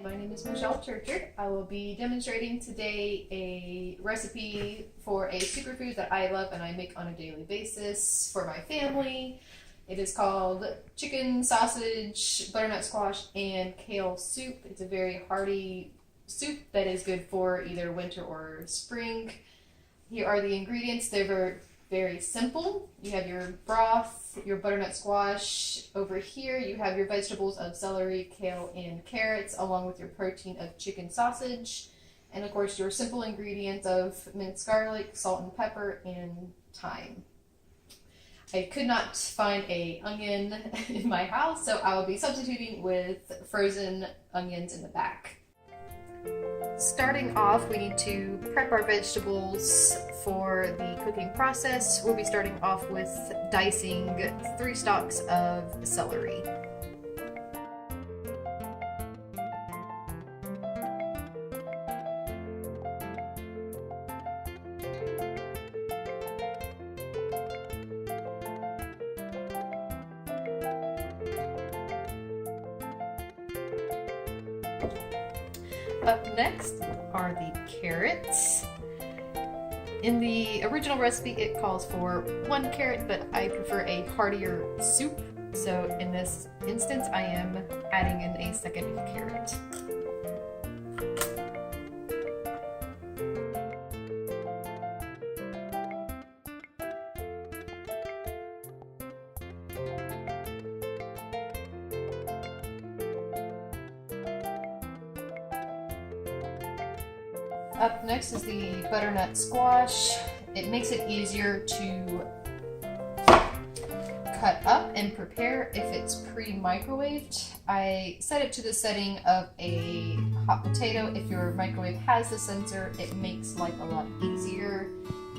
my name is Michelle Churchard. I will be demonstrating today a recipe for a superfood that I love and I make on a daily basis for my family. It is called chicken sausage, butternut squash, and kale soup. It's a very hearty soup that is good for either winter or spring. Here are the ingredients. They're very simple. You have your broth, your butternut squash. Over here you have your vegetables of celery, kale, and carrots, along with your protein of chicken sausage. And of course your simple ingredients of minced garlic, salt and pepper, and thyme. I could not find an onion in my house, so I will be substituting with frozen onions in the back. Starting off, we need to prep our vegetables for the cooking process. We'll be starting off with dicing 3 stalks of celery. Up next are the carrots. In the original recipe it calls for 1 carrot, but I prefer a heartier soup, so in this instance I am adding in a second carrot. Up next is the butternut squash. It makes it easier to cut up and prepare if it's pre-microwaved. I set it to the setting of a hot potato. If your microwave has the sensor, it makes life a lot easier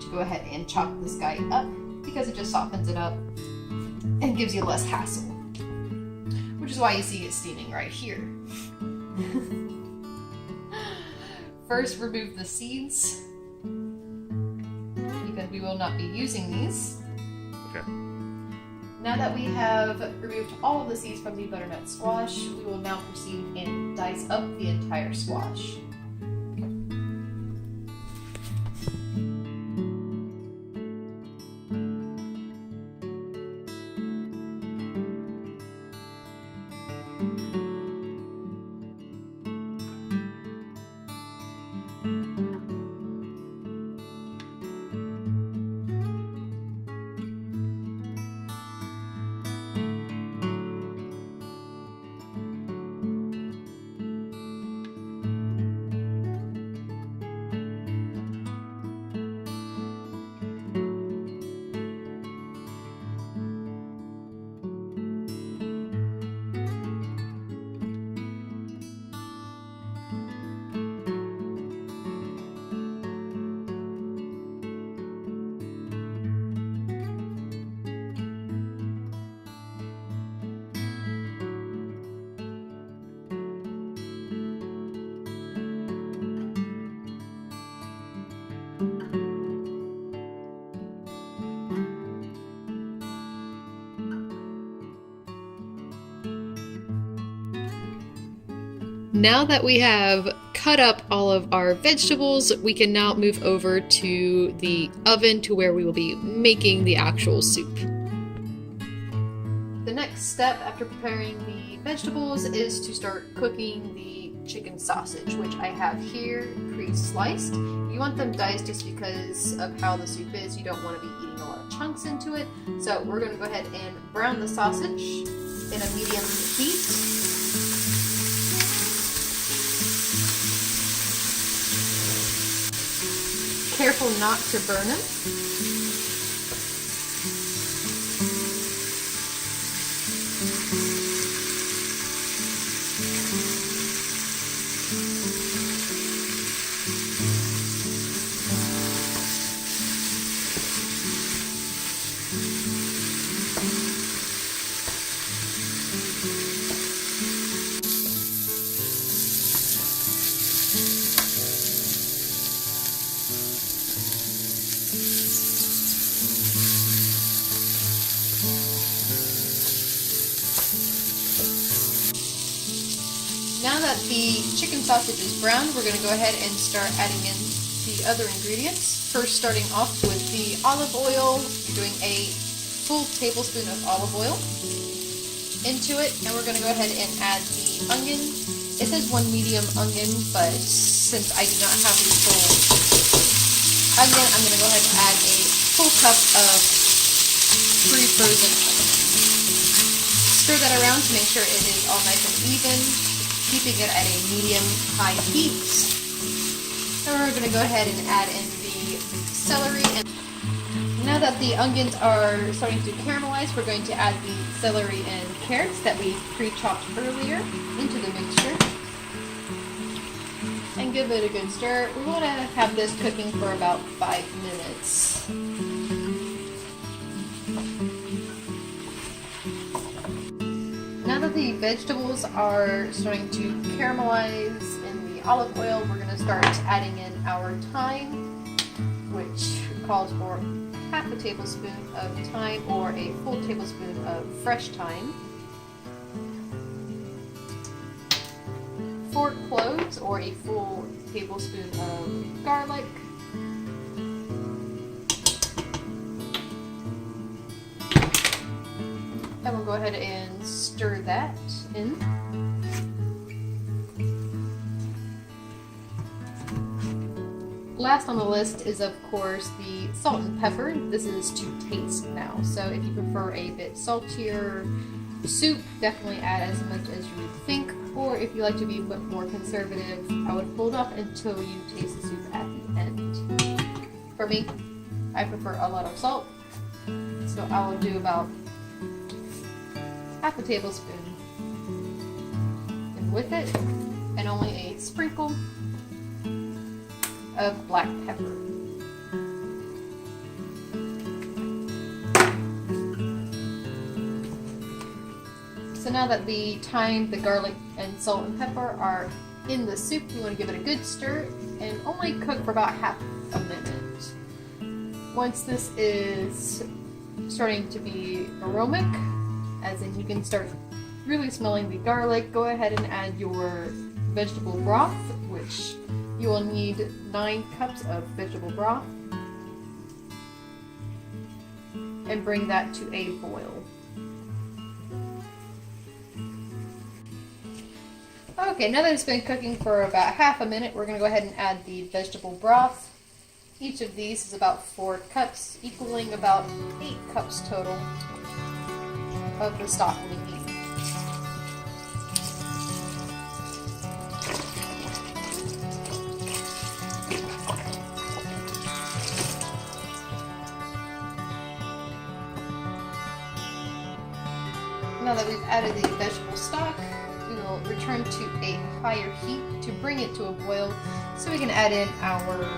to go ahead and chop this guy up because it just softens it up and gives you less hassle, which is why you see it steaming right here. First, remove the seeds, because we will not be using these. Okay. Now that we have removed all of the seeds from the butternut squash, we will now proceed and dice up the entire squash. Now that we have cut up all of our vegetables, we can now move over to the oven to where we will be making the actual soup. The next step after preparing the vegetables is to start cooking the chicken sausage, which I have here pre-sliced. You want them diced just because of how the soup is. You don't want to be eating a lot of chunks into it. So we're going to go ahead and brown the sausage in a medium heat. Careful not to burn them. the chicken sausage is browned, we're going to go ahead and start adding in the other ingredients. First, starting off with the olive oil, you're doing a full tablespoon of olive oil into it, and we're going to go ahead and add the onion. It says 1 medium onion, but since I do not have the full onion, I'm going to go ahead and add a full cup of pre-frozen onion. Stir that around to make sure it is all nice and even, keeping it at a medium-high heat. And we're going to go ahead and add in the celery. And now that the onions are starting to caramelize, we're going to add the celery and carrots that we pre-chopped earlier into the mixture. And give it a good stir. We want to have this cooking for about 5 minutes. Now that the vegetables are starting to caramelize in the olive oil, we're going to start adding in our thyme, which calls for half a tablespoon of thyme or a full tablespoon of fresh thyme, 4 cloves or a full tablespoon of garlic, and we'll go ahead and stir that in. Last on the list is, of course, the salt and pepper. This is to taste now. So if you prefer a bit saltier soup, definitely add as much as you would think. Or if you like to be a bit more conservative, I would hold off until you taste the soup at the end. For me, I prefer a lot of salt, so I will do about half a tablespoon and with it, and only a sprinkle of black pepper. So now that the thyme, the garlic, and salt and pepper are in the soup, you want to give it a good stir and only cook for about half a minute. Once this is starting to be aromatic, as in you can start really smelling the garlic, go ahead and add your vegetable broth, which you will need 9 cups of vegetable broth, and bring that to a boil. Okay, now that it's been cooking for about half a minute, we're going to go ahead and add the vegetable broth. Each of these is about 4 cups, equaling about 8 cups total of the stock we need. Now that we've added the vegetable stock, we will return to a higher heat to bring it to a boil so we can add in our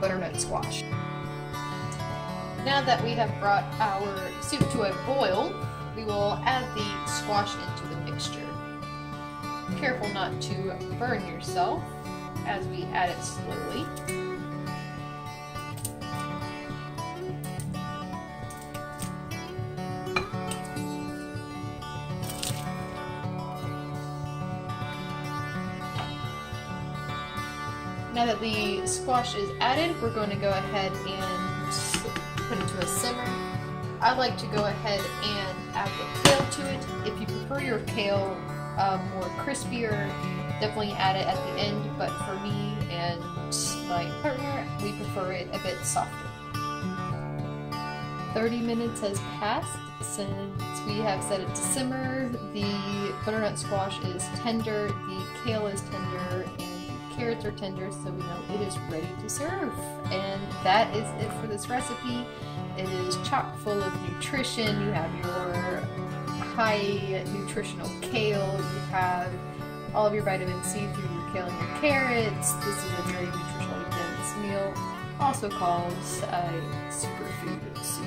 butternut squash. Now that we have brought our soup to a boil, we will add the squash into the mixture. Careful not to burn yourself as we add it slowly. Now that the squash is added, we're going to go ahead and put it to a simmer. I like to go ahead and add the kale to it. If you prefer your kale more crispier, definitely add it at the end, but for me and my partner, we prefer it a bit softer. 30 minutes has passed since we have set it to simmer. The butternut squash is tender, the kale is tender, and carrots are tender, so we know it is ready to serve. And that is it for this recipe. It is chock full of nutrition. You have your high nutritional kale, you have all of your vitamin C through your kale and your carrots. This is a very nutritionally dense meal, also called a superfood soup.